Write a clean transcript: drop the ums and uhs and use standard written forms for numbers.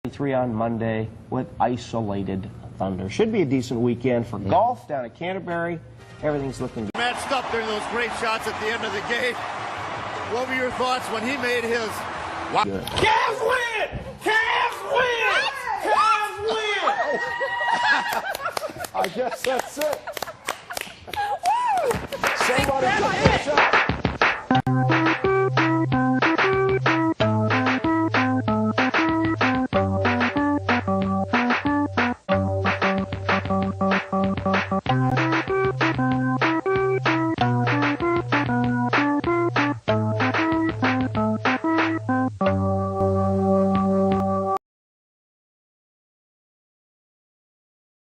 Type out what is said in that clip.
3 on Monday with isolated thunder. Should be a decent weekend for golf down at Canterbury. Everything's looking good. Matched up during those great shots at the end of the game. What were your thoughts when he made his? Wow. Cavs win! Cavs win! Cavs win! I guess that's it. Somebody took this shot.